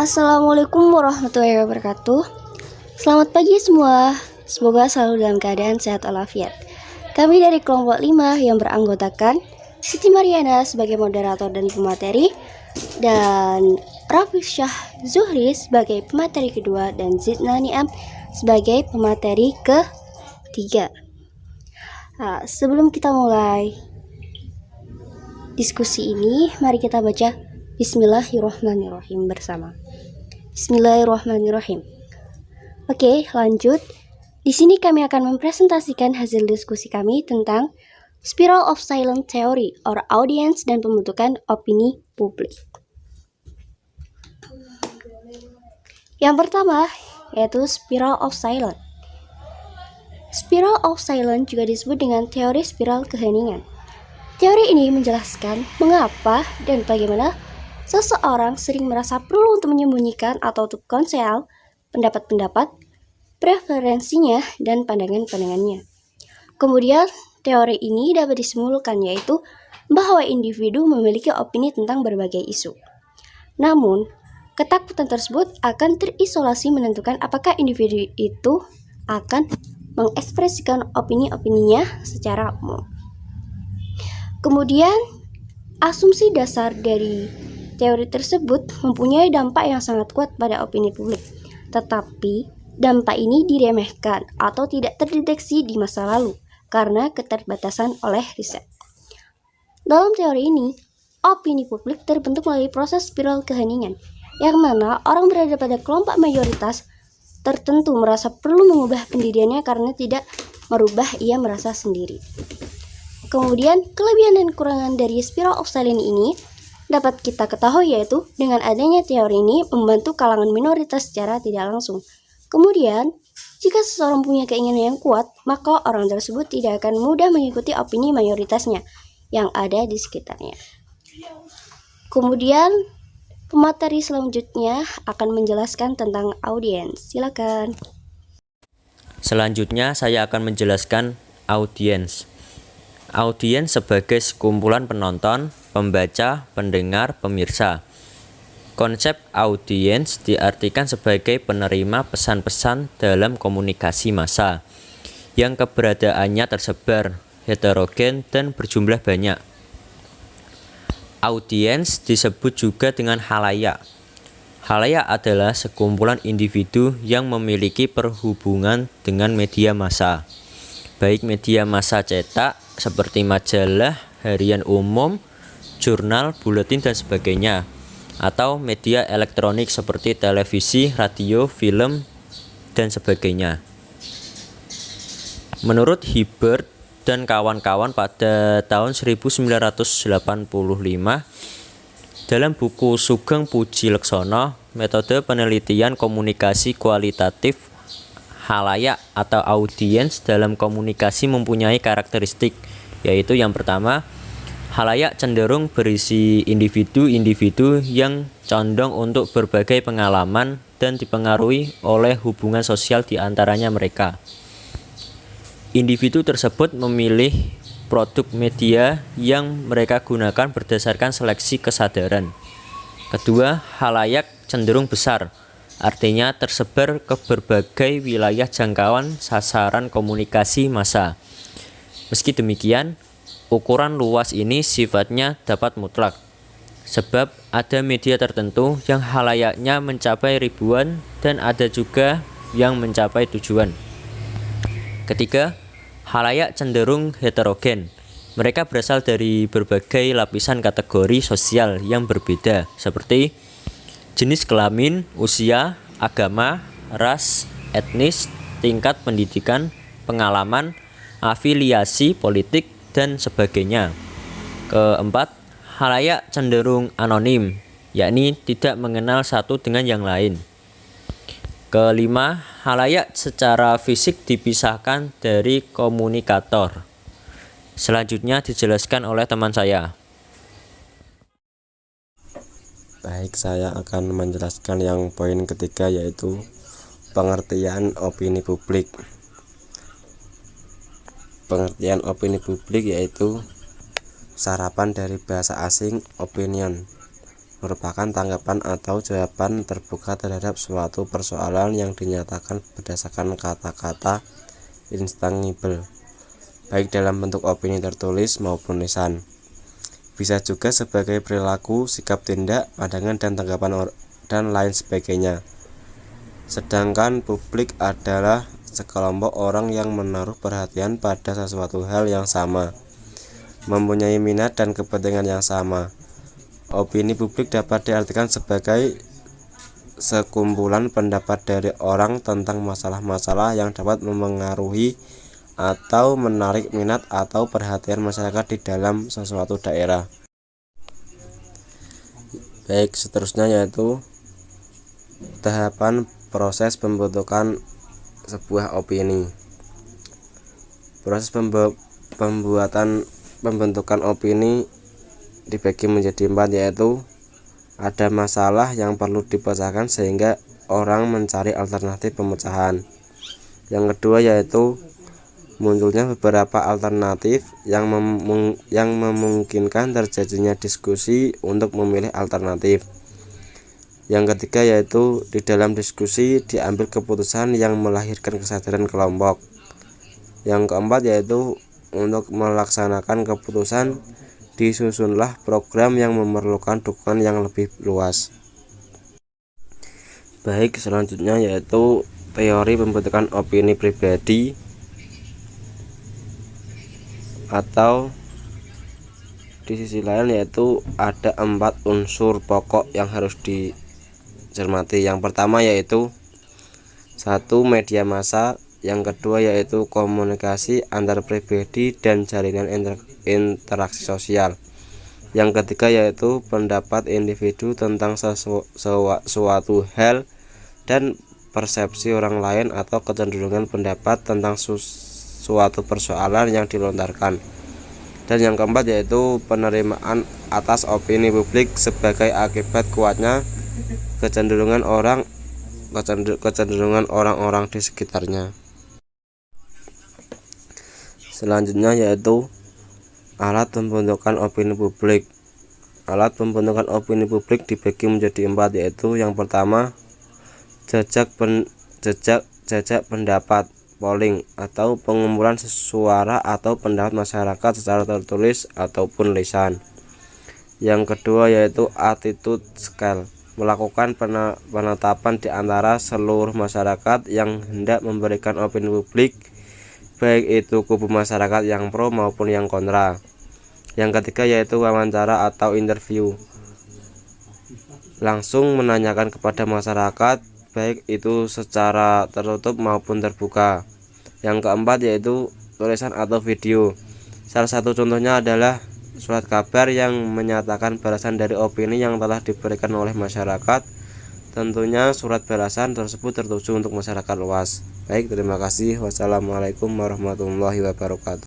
Assalamualaikum warahmatullahi wabarakatuh. Selamat pagi semua. Semoga selalu dalam keadaan sehat walafiat. Kami dari kelompok 5 yang beranggotakan Siti Mariana sebagai moderator dan pemateri, dan Rafiq Syah Zuhri sebagai pemateri kedua, dan Zidna Niam sebagai pemateri ketiga. Nah, sebelum kita mulai diskusi ini, mari kita baca Bismillahirrahmanirrahim bersama. Bismillahirrahmanirrahim. Oke, lanjut. Di sini kami akan mempresentasikan hasil diskusi kami tentang Spiral of Silence Theory or Audience dan pembentukan opini publik. Yang pertama yaitu Spiral of Silence. Spiral of Silence juga disebut dengan teori spiral keheningan. Teori ini menjelaskan mengapa dan bagaimana seseorang sering merasa perlu untuk menyembunyikan atau untuk konseal pendapat-pendapat, preferensinya, dan pandangan-pandangannya. Kemudian, teori ini dapat disimpulkan yaitu bahwa individu memiliki opini tentang berbagai isu. Namun, ketakutan tersebut akan terisolasi menentukan apakah individu itu akan mengekspresikan opini-opininya secara umum. Kemudian, asumsi dasar dari teori tersebut mempunyai dampak yang sangat kuat pada opini publik, tetapi dampak ini diremehkan atau tidak terdeteksi di masa lalu karena keterbatasan oleh riset. Dalam teori ini, opini publik terbentuk melalui proses spiral keheningan, yang mana orang berada pada kelompok mayoritas tertentu merasa perlu mengubah pendiriannya karena tidak merubah ia merasa sendiri. Kemudian, kelebihan dan kekurangan dari spiral of silence ini dapat kita ketahui yaitu dengan adanya teori ini membantu kalangan minoritas secara tidak langsung. Kemudian, jika seseorang punya keinginan yang kuat, maka orang tersebut tidak akan mudah mengikuti opini mayoritasnya yang ada di sekitarnya. Kemudian, pemateri selanjutnya akan menjelaskan tentang audiens. Silakan. Selanjutnya saya akan menjelaskan audiens. Audiens sebagai sekumpulan penonton, pembaca, pendengar, pemirsa. Konsep audiens diartikan sebagai penerima pesan-pesan dalam komunikasi massa yang keberadaannya tersebar, heterogen, dan berjumlah banyak. Audiens disebut juga dengan halayak. Halayak adalah sekumpulan individu yang memiliki perhubungan dengan media massa, baik media massa cetak seperti majalah, harian umum, jurnal, buletin, dan sebagainya, atau media elektronik seperti televisi, radio, film, dan sebagainya. Menurut Hibbert dan kawan-kawan pada tahun 1985, dalam buku Sugeng Puji Leksono, metode penelitian komunikasi kualitatif halayak atau audiens dalam komunikasi mempunyai karakteristik, yaitu yang pertama, halayak cenderung berisi individu-individu yang condong untuk berbagai pengalaman dan dipengaruhi oleh hubungan sosial di antaranya mereka. Individu tersebut memilih produk media yang mereka gunakan berdasarkan seleksi kesadaran. Kedua, halayak cenderung besar, artinya tersebar ke berbagai wilayah jangkauan sasaran komunikasi massa. Meski demikian, ukuran luas ini sifatnya dapat mutlak, sebab ada media tertentu yang halayaknya mencapai ribuan dan ada juga yang mencapai tujuan. Ketiga, halayak cenderung heterogen. Mereka berasal dari berbagai lapisan kategori sosial yang berbeda, seperti jenis kelamin, usia, agama, ras, etnis, tingkat pendidikan, pengalaman, afiliasi politik, dan sebagainya. Keempat, halayak cenderung anonim, yakni tidak mengenal satu dengan yang lain. Kelima, halayak secara fisik dipisahkan dari komunikator. Selanjutnya dijelaskan oleh teman saya. Baik, saya akan menjelaskan yang poin ketiga, yaitu pengertian opini publik. Pengertian opini publik yaitu sarapan dari bahasa asing opinion, merupakan tanggapan atau jawaban terbuka terhadap suatu persoalan yang dinyatakan berdasarkan kata-kata instangible, baik dalam bentuk opini tertulis maupun lisan. Bisa juga sebagai perilaku, sikap, tindak, pandangan, dan tanggapan dan lain sebagainya. Sedangkan publik adalah sekelompok orang yang menaruh perhatian pada sesuatu hal yang sama, mempunyai minat dan kepentingan yang sama. Opini publik dapat diartikan sebagai sekumpulan pendapat dari orang tentang masalah-masalah yang dapat memengaruhi atau menarik minat atau perhatian masyarakat di dalam sesuatu daerah. Baik, seterusnya yaitu tahapan proses pembentukan sebuah opini. Proses pembentukan opini dibagi menjadi 4, yaitu ada masalah yang perlu dipecahkan sehingga orang mencari alternatif pemecahan. Yang kedua yaitu munculnya beberapa alternatif yang memungkinkan terjadinya diskusi untuk memilih alternatif. Yang ketiga yaitu di dalam diskusi diambil keputusan yang melahirkan kesadaran kelompok. Yang keempat yaitu untuk melaksanakan keputusan disusunlah program yang memerlukan dukungan yang lebih luas. Baik, selanjutnya yaitu teori pembentukan opini pribadi atau di sisi lain yaitu ada 4 unsur pokok yang harus dicermati. Yang pertama yaitu 1. Media massa. Yang kedua yaitu komunikasi antar pribadi dan jaringan interaksi sosial. Yang ketiga yaitu pendapat individu tentang suatu hal dan persepsi orang lain atau kecenderungan pendapat tentang suatu persoalan yang dilontarkan. Dan yang keempat yaitu penerimaan atas opini publik sebagai akibat kuatnya kecenderungan orang-orang di sekitarnya. Selanjutnya yaitu alat pembentukan opini publik. Alat pembentukan opini publik dibagi menjadi 4, yaitu yang pertama jajak pendapat polling atau pengumpulan suara atau pendapat masyarakat secara tertulis ataupun lisan. Yang kedua yaitu attitude scale, melakukan penetapan di antara seluruh masyarakat yang hendak memberikan opini publik, baik itu kubu masyarakat yang pro maupun yang kontra. Yang ketiga yaitu wawancara atau interview, langsung menanyakan kepada masyarakat, baik itu secara tertutup maupun terbuka. Yang keempat yaitu tulisan atau video. Salah satu contohnya adalah surat kabar yang menyatakan balasan dari opini yang telah diberikan oleh masyarakat. Tentunya surat balasan tersebut tertuju untuk masyarakat luas. Baik, terima kasih. Wassalamualaikum warahmatullahi wabarakatuh.